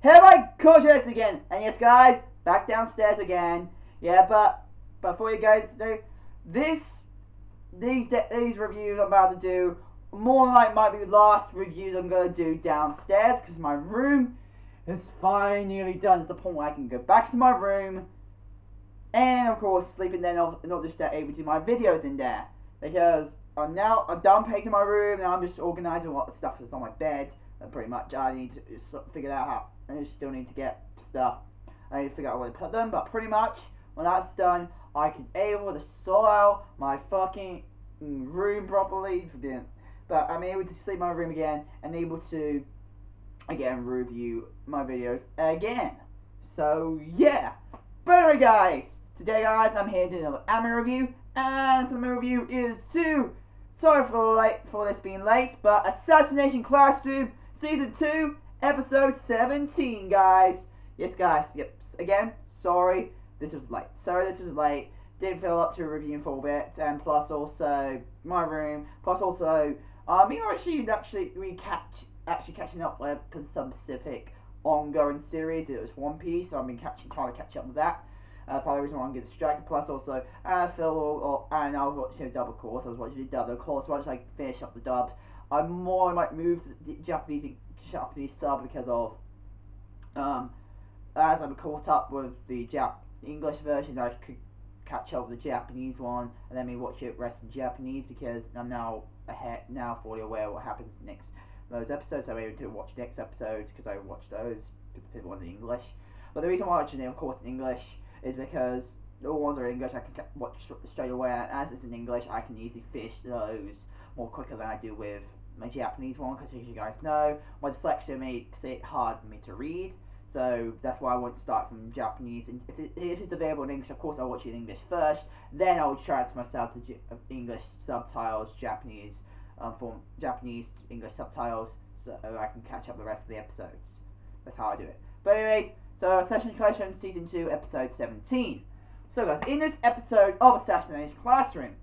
Here my courgettes again, and yes guys, back downstairs again. Yeah, but before you guys do these reviews I'm about to do, more like might be the last reviews I'm gonna do downstairs because my room is finally done to the point where I can go back to my room and of course sleep in there, not just able to do my videos in there because I'm done painting my room. Now I'm just organising what stuff is on my bed. Pretty much I need to figure out how. I still need to get stuff. I need to figure out where to put them, but pretty much when that's done, I can able to sort out my fucking room properly. But I'm able to sleep in my room again and able to again review my videos again. So yeah. But anyway guys, today guys I'm here to do another anime review, and the review is sorry for this being late, but Assassination Classroom Season 2 Episode 17 guys. Yes guys, yep, again, sorry this was late. Didn't feel up to reviewing for a bit, and plus also my room, plus also me actually catching up with some specific ongoing series. It was One Piece, so I've been trying to catch up with that. Part of the reason why I'm getting distracted. Plus also, I was watching a double course. I was watching a double course. Once I finish up the dubs, I might move to the Japanese sub because of as I'm caught up with the English version, I could catch up with the Japanese one and then me watch it rest in Japanese because I'm now fully aware of what happens next those episodes. So I'm able to watch next episodes because I watched those people in English. But the reason why I'm watching it, of course, in English is because the ones that are English I can watch straight away, and as it's in English I can easily finish those more quicker than I do with my Japanese one, because as you guys know, my dyslexia makes it hard for me to read, so that's why I want to start from Japanese. And if it's available in English, of course I'll watch it in English first, then I'll transfer myself to English subtitles, Japanese from Japanese to English subtitles, so I can catch up the rest of the episodes. That's how I do it. But anyway, so Assassination Classroom Season 2 Episode 17. So guys, in this episode of Assassination Classroom,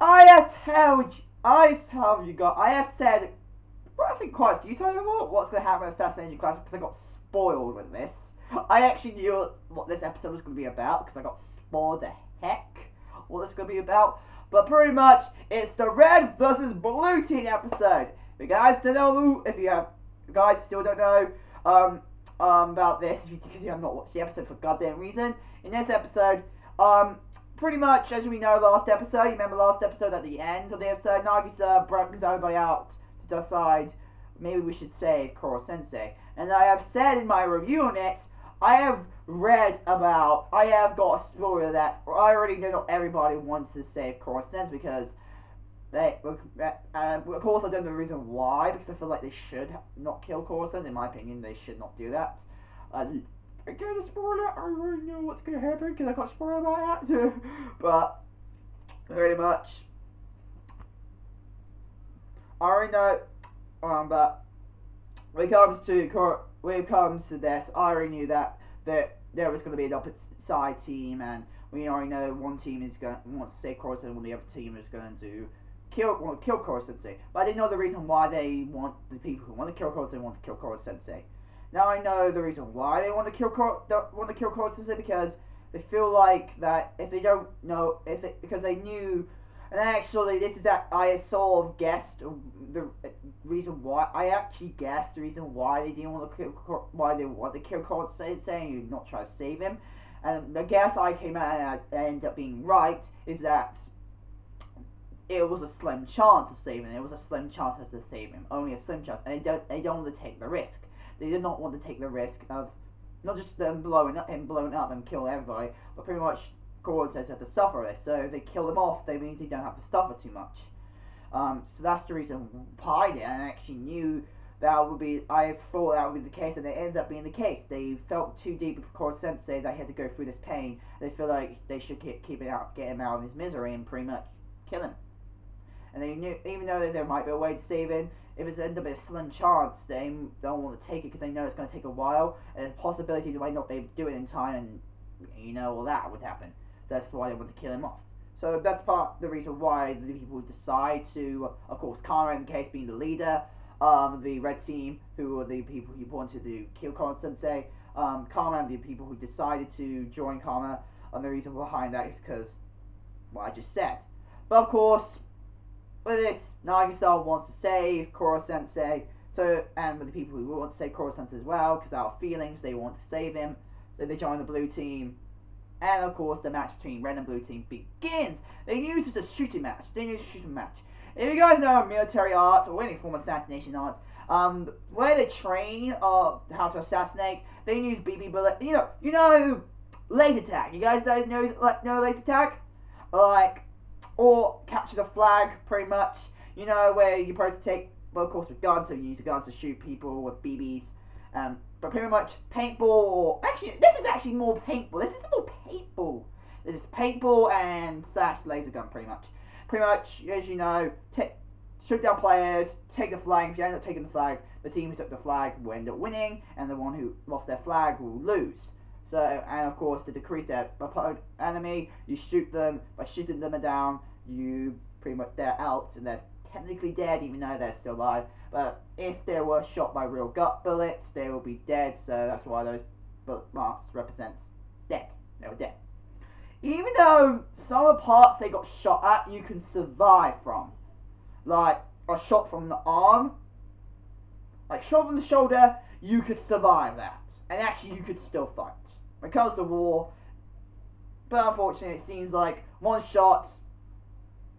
I have said, I think quite a few times before, what's going to happen in Assassination Classroom, because I got spoiled with this. I actually knew what this episode was going to be about, because I got spoiled the heck what this is going to be about. But pretty much, it's the red versus blue team episode. If you guys don't know, if you guys still don't know, about this, because you have not watched the episode for goddamn reason. In this episode, pretty much as we know, last episode, you remember last episode at the end of the episode, Nagisa brings everybody out to decide maybe we should save Koro Sensei. And I have said in my review on it, I have got a spoiler that I already know not everybody wants to save Koro Sensei because of course I don't know the reason why, because I feel like they should not kill Coruscant. In my opinion, they should not do that. Again, a spoiler, I already know what's going to happen because I got spoiled about that. But pretty much, I already know. But when it comes to this, I already knew that there was going to be an opposite side team, and we already know one team wants to save Coruscant, and the other team is going to kill Koro Sensei. But I didn't know the reason why the people who want to kill Koro Sensei want to kill Koro Sensei. Now I know the reason why they want to kill Koro Sensei, because they feel like that if they don't know, because they knew, and actually this is that I sort of guessed the reason why. I actually guessed the reason why they didn't want to kill Koro Sensei and not try to save him. And the guess I came out and ended up being right is that it was a slim chance of saving him. It was a slim chance to save him. Only a slim chance. And they don't want to take the risk. They did not want to take the risk of not just them blowing up and killing everybody, but pretty much Koro says have to suffer this. So if they kill them off, that means they don't have to suffer too much. So that's the reason why I did. And I actually knew that would be. I thought that would be the case, and it ended up being the case. They felt too deep with Koro Sensei. They had to go through this pain. They feel like they should get him out of his misery, and pretty much kill him. And they knew, even though there might be a way to save him, if it's ended up a slim chance, they don't want to take it because they know it's going to take a while, and there's a possibility they might not be able to do it in time, and all that would happen. So that's why they want to kill him off. So that's the reason why the people decide to, of course, Kara in the case being the leader, the red team, who were the people who wanted to kill Karma Sensei, Karma and the people who decided to join Karma, and the reason behind that is because what I just said. But of course, with this, Nagisa wants to save Koro Sensei, and with the people who want to save Koro Sensei as well, because out of feelings they want to save him, so they join the blue team. And of course, the match between red and blue team begins. They use it as a shooting match. If you guys know military arts or any form of assassination arts, where they train how to assassinate, they use BB bullet. You know, laser tag. You guys know laser tag, or capture the flag, pretty much. You know, where you're supposed to take, well, of course, with guns, so you use the guns to shoot people with BBs. But pretty much paintball, or actually, this is actually more paintball. This is more paintball. This is paintball and / laser gun, pretty much. Pretty much, as you know, shoot down players, take the flag. If you end up taking the flag, the team who took the flag will end up winning, and the one who lost their flag will lose. So, and of course, to decrease their enemy, you shoot them. By shooting them down, you pretty much, they're out, and they're technically dead, even though they're still alive. But if they were shot by real gut bullets, they will be dead. So that's why those bullet marks represents dead. They were dead. Even though some of the parts they got shot at, you can survive from, like a shot from the arm, like shot from the shoulder, you could survive that, and actually you could still fight. When it comes to war, but unfortunately, it seems like one shot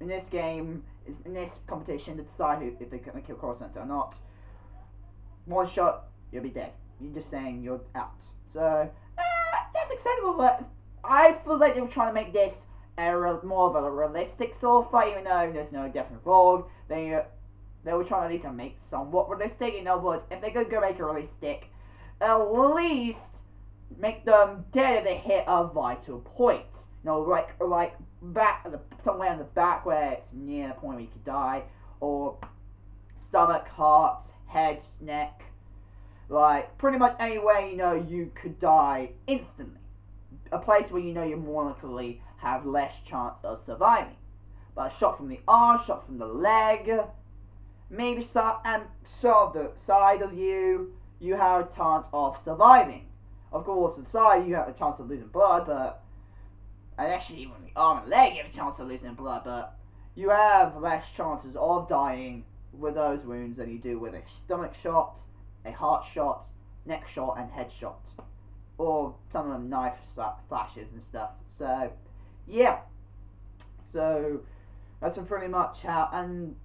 in this game, in this competition, to decide if they're going to kill Koro Sensei or not. One shot, you'll be dead. You're just saying you're out. So, that's acceptable, but I feel like they were trying to make this more of a realistic sort of fight, even though there's no death involved. They were trying at least to make somewhat realistic. In other words, if they're going to go make it realistic, at least make them dead if they hit a vital point. You know, like back somewhere in the back where it's near the point where you could die, or stomach, heart, head, neck, like pretty much anywhere you know you could die instantly. A place where you know you more likely have less chance of surviving. But a shot from the arm, shot from the leg, maybe shot of the side of you, you have a chance of surviving. Of course, the side you have a chance of losing blood, and actually even the arm and leg you have a chance of losing blood, but you have less chances of dying with those wounds than you do with a stomach shot, a heart shot, neck shot, and head shot. Or some of them knife slashes and stuff. So, yeah. So, that's pretty much how, and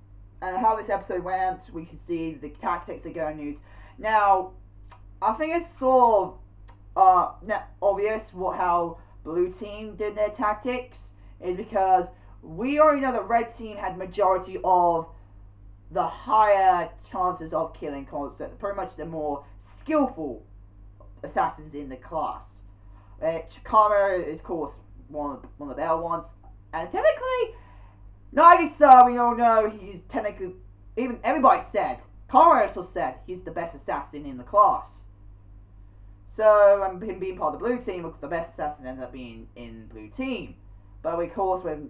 how this episode went. We can see the tactics are going to use. Now, I think it's sort of obvious how blue team did their tactics, is because we already know the red team had majority of the higher chances of killing concepts, pretty much the more skillful assassins in the class. Karma is of course one of the better ones, and technically Nagisa, we all know he's technically, even everybody said, Karma also said he's the best assassin in the class. So, and him being part of the blue team, looks the best assassin ends up being in blue team. But of course, with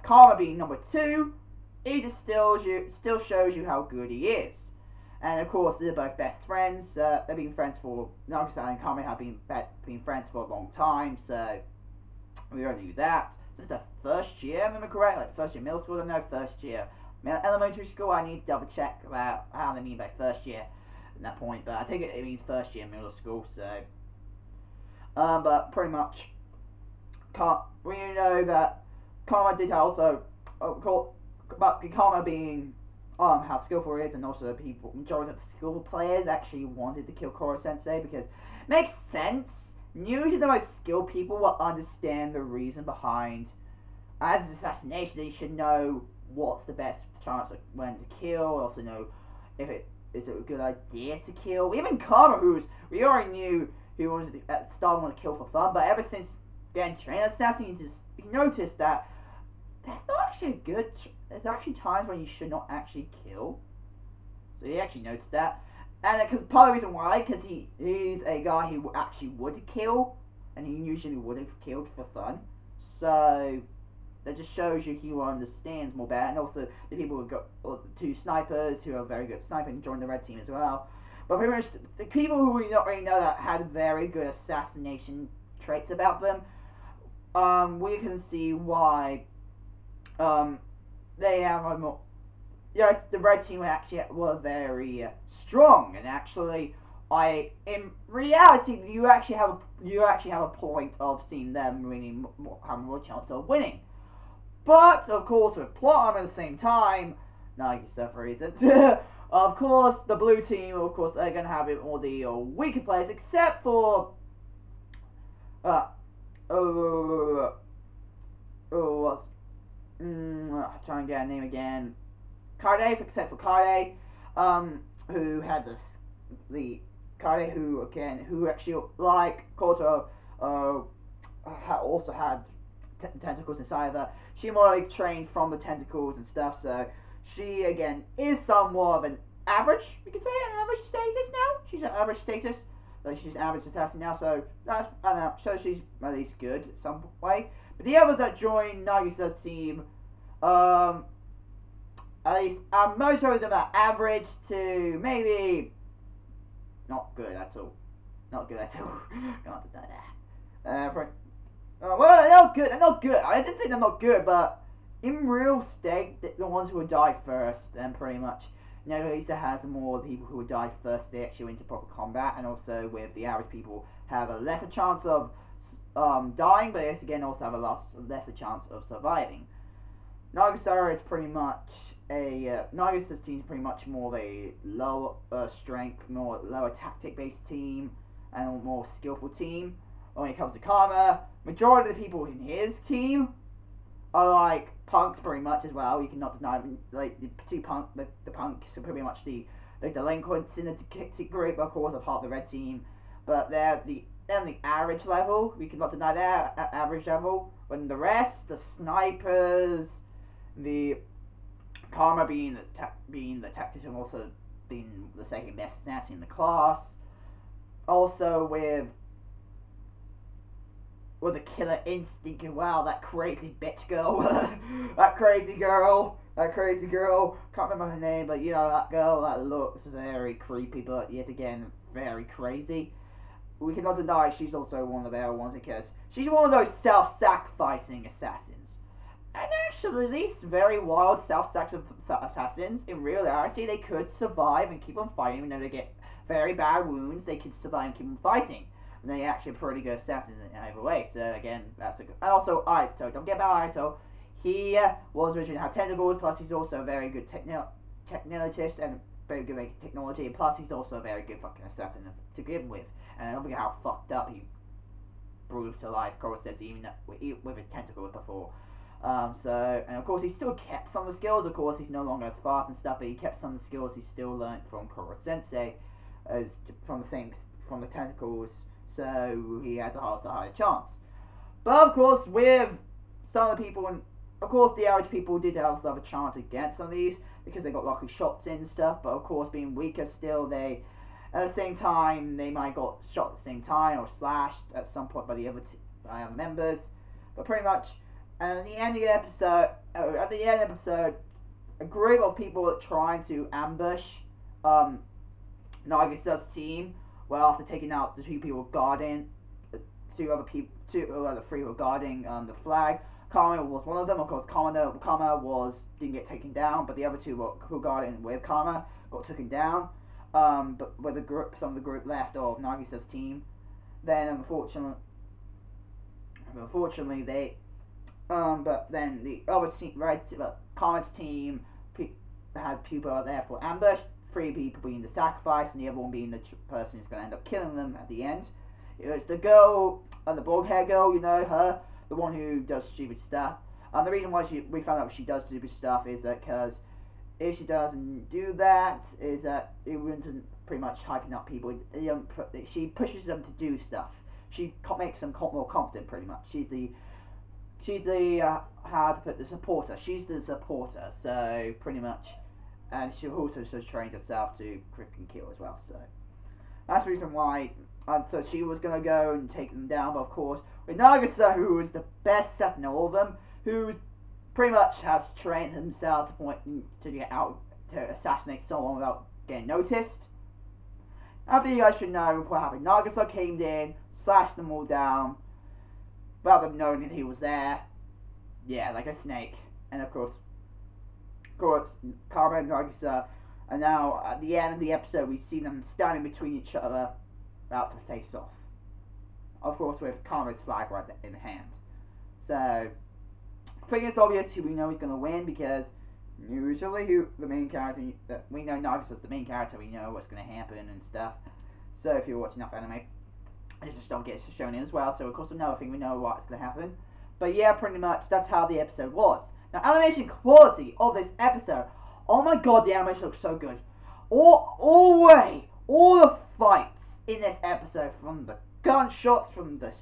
Karma being number 2, he just still shows you how good he is. And of course, they're both best friends. They've been friends for, Nagisa and Karma have been friends for a long time, so we already knew that. Since the first year, if I remember correct, like first year middle school, I don't know, first year elementary school, I need to double check about how they mean by first year at that point, but I think it means first year middle school, so. But pretty much, we know that Karma did also, about Karma being how skillful he is, and also majority of the skillful players actually wanted to kill Koro Sensei, because it makes sense. Usually the most skilled people will understand the reason behind, as an assassination, they should know what's the best chance of when to kill, also know if it is a good idea to kill. Even Karma, we already knew he wanted to, at the start wanted to kill for fun, but ever since getting trained as assassin, you noticed that that's not actually a good. There's actually times when you should not actually kill. So he actually noticed that, and because part of the reason why, because he's a guy who actually would kill, and he usually would have killed for fun. So that just shows you he understands more better, and also the people who got the two snipers who are very good at sniping joined the red team as well. But pretty much the people who we not really know that had very good assassination traits about them, we can see why they have a more. Yeah, the red team actually were very strong, and actually, in reality, you actually have a point of seeing them winning, having more chance of winning. But of course, with plot at the same time, Nagisa for reasons. Of course, the blue team, of course, they're gonna have it all the weaker players, except for trying to get a name again. Kade, except for Kade, who had the Kade who actually like Koto, also had tentacles inside her. She more like trained from the tentacles and stuff, so she again is somewhat of an average. We could say an average status now. She's an average status. Like she's an average assassin now, so that's I don't know. So she's at least good in some way. But the others that joined Nagisa's team, at least most of them are average to maybe not good at all. Not good at all. Can't deny that. Well, they're not good. They're not good. I didn't say they're not good, but in real state, the ones who would die first, and pretty much Nagisa has more people who would die first if they actually went into proper combat, and also with the average people have a lesser chance of dying, but yes, again also have a lesser chance of surviving. Nagisa is pretty much Nagisa's team is pretty much more of a lower strength, more lower tactic based team, and a more skillful team. When it comes to Karma, majority of the people in his team are like punks pretty much as well. You cannot deny like the punks are pretty much the delinquents in the group, of course, are part of the red team, but they're the average level. We cannot deny their average level. When the rest, the snipers, the Karma being the tactician, also being the second best assassin in the class. Also with the killer instinct as well, that crazy bitch girl, that crazy girl, can't remember her name, but you know, that girl that looks very creepy, but yet again, very crazy. We cannot deny she's also one of their ones, because she's one of those self-sacrificing assassins. And actually, these very wild self-sacrificing assassins, in reality, they could survive and keep on fighting. Even though they get very bad wounds, they can survive and keep on fighting. And they actually pretty good assassins in either way. So again, that's a good. And also Aito, don't get about Aito. He was originally had tentacles. Plus, he's also a very good technologist and very good at technology. And plus, he's also a very good fucking assassin to begin with. And I don't forget how fucked up he brutalized Coruscant even with his tentacles before. And of course he still kept some of the skills. Of course he's no longer as fast and stuff, but he kept some of the skills he still learned from Koro Sensei, as from the tentacles. So he has a higher chance. But of course, with some of the people, and of course the average people did also have a chance against some of these because they got lucky shots in and stuff. But of course, being weaker still, they at the same time they might got shot at the same time or slashed at some point by the other members. But pretty much. And at the end of the episode, a group of people are trying to ambush Nagisa's team. Well, after taking out the two people guarding, two other three who were guarding the flag. Karma was one of them. Of course, Karma didn't get taken down, but the other two who were guarding with Karma got taken down. But with some of the group left of Nagisa's team, then unfortunately they. But then the other team, Karma's team had people out there for ambush, 3 people being the sacrifice, and the other one being the person who's going to end up killing them at the end. It's the girl, the bald hair girl, you know her, the one who does stupid stuff. The reason why we found out she does stupid stuff is that because if she doesn't do that, is that it isn't pretty much hyping up people. She pushes them to do stuff. She makes them more confident, pretty much. She's the how to put the supporter. She's the supporter, so pretty much, and she also trained herself to freaking kill as well. So that's the reason why. So she was gonna go and take them down, but of course with Nagisa, who is the best assassin of all of them, who pretty much has trained himself to point to get out to assassinate someone without getting noticed. I think you guys should know what happened. Nagisa came in, slashed them all down, without them knowing that he was there. Yeah, like a snake. And of course, Karma and Nagisa, and now at the end of the episode, we see them standing between each other, about to face off. Of course, with Karma's flag right in hand. So, I think it's obvious who we know is going to win, because usually the main character, we know Nagisa's the main character, we know what's going to happen and stuff. So if you're watching enough anime, this just don't get shown in as well, so of course another thing, we know what's going to happen. But yeah, pretty much, that's how the episode was. Now, animation quality of this episode, oh my god, the animation looks so good. All the fights in this episode, from the gunshots, from the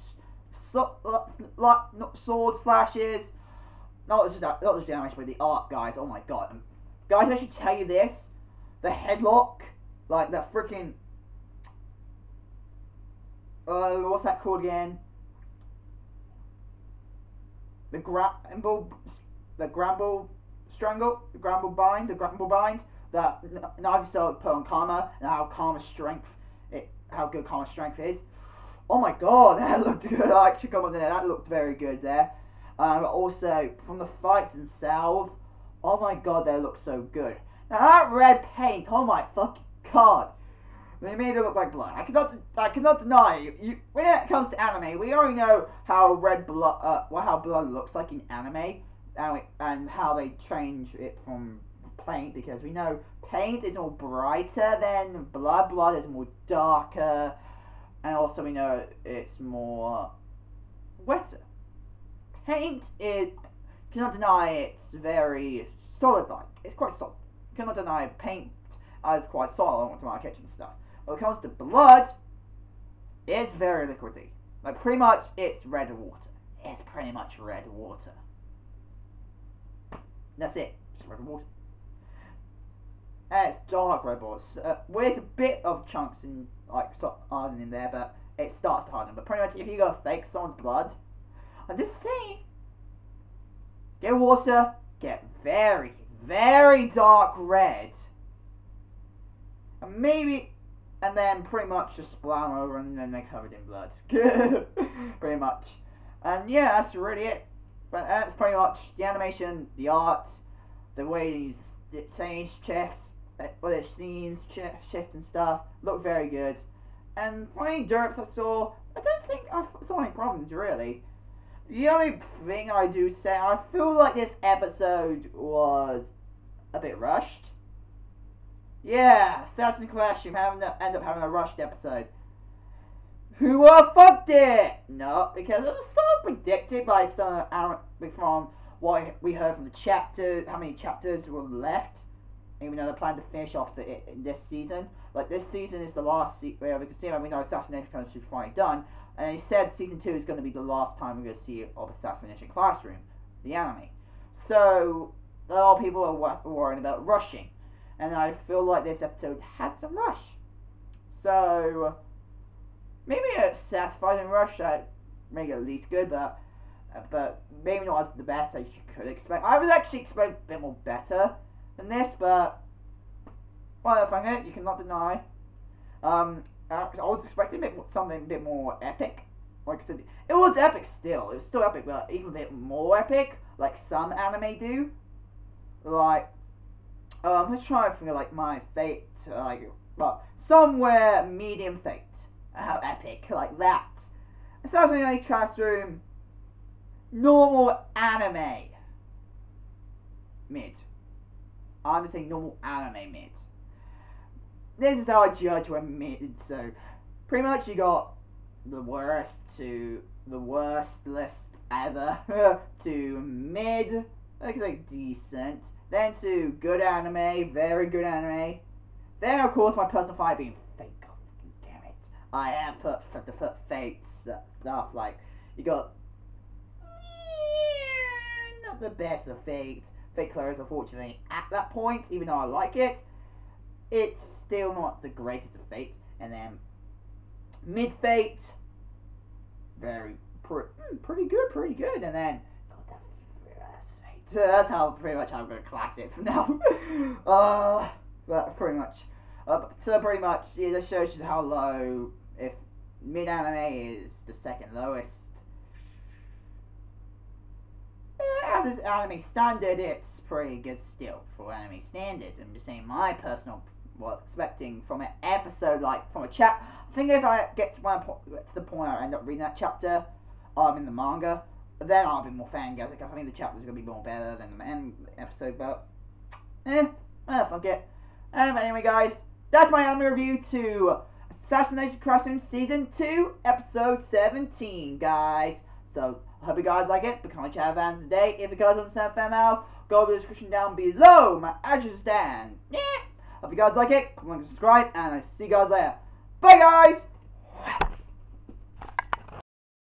sword slashes, not just the animation, but the art, guys. Oh my god, guys! I should tell you this: the headlock, like the freaking, what's that called again? The grapple bind that Nagisa put on Karma, and how good Karma's strength is. Oh my god, that looked good. I actually come on there. That looked very good there. Also, from the fights themselves, oh my god, they look so good. Now that red paint, oh my fucking god, they made it look like blood. I cannot deny when it comes to anime, we already know how how blood looks like in anime, and how they change it from paint, because we know paint is more brighter than blood. Blood is more darker, and also we know it's more wetter. Paint is, cannot deny it's very solid like. It's quite solid. Cannot deny paint is quite solid onto my kitchen stuff. When it comes to blood, it's very liquidy. Like pretty much it's red water. It's pretty much red water. That's it. Just red water. And it's dark red water. With a bit of chunks in like hardening in there, but it starts to harden. But pretty much if you go fake someone's blood, I'm just saying, get water, get very, very dark red, and then pretty much just splat them over, and then they're covered in blood. Pretty much. And yeah, that's really it. But that's pretty much the animation, the art, the way these scenes shifts, shift and stuff, look very good. And for any derps I saw, I don't think I saw any problems really. The only thing I do say, I feel like this episode was a bit rushed. Yeah, Assassin's Clash, you end up having a rushed episode. Who fucked it? No, because it was so predicted from what we heard from the chapters, how many chapters were left. Even though they plan to finish off this season. Like, this season is the last where we can see, we know Assassination is finally done. And he said season 2 is going to be the last time we're going to see of Assassination Classroom, the anime. So, a lot of people are worried about rushing. And I feel like this episode had some rush. So, maybe a satisfying rush that make it at least good, but maybe not as the best as you could expect. I was actually expecting a bit more better than this, but well, you cannot deny. I was expecting something a bit more epic. Like I said, it was epic still. It was still epic, but even a bit more epic, like some anime do. Like, let's try to think of like my fate, somewhere medium fate. How epic, like that. Assassination Classroom, normal anime, mid. I'm just saying normal anime mid. This is how I judge when mid. So pretty much you got the worst to the worstless ever to mid, like decent, then to good anime, very good anime. Then of course my personal favourite being fake. God damn it! I have put fake stuff, like you got not the best of fate. Fate Close, unfortunately, at that point, even though I like it, it's still not the greatest of Fate. And then mid Fate, pretty good. And then got the first Fate. that's how pretty much I'm going to class it from now. But pretty much. So pretty much, it just shows you how low, if mid-anime is the second lowest. As is anime standard, it's pretty good still for anime standard. I'm just saying my personal, expecting from an episode, like from a chap. I think if I get to the point I end up reading that chapter, in the manga, then I'll be more fangirl. Like, I think the chapter's gonna be more better than the episode, but fuck it. Anyway, guys, that's my anime review to Assassination Classroom Season 2, Episode 17, guys. So, I hope you guys like it. Become a channel fans today. If you guys understand FML, go to the description down below. My address stand. Yeah. Hope you guys like it. Comment, subscribe, and I'll see you guys later. Bye, guys.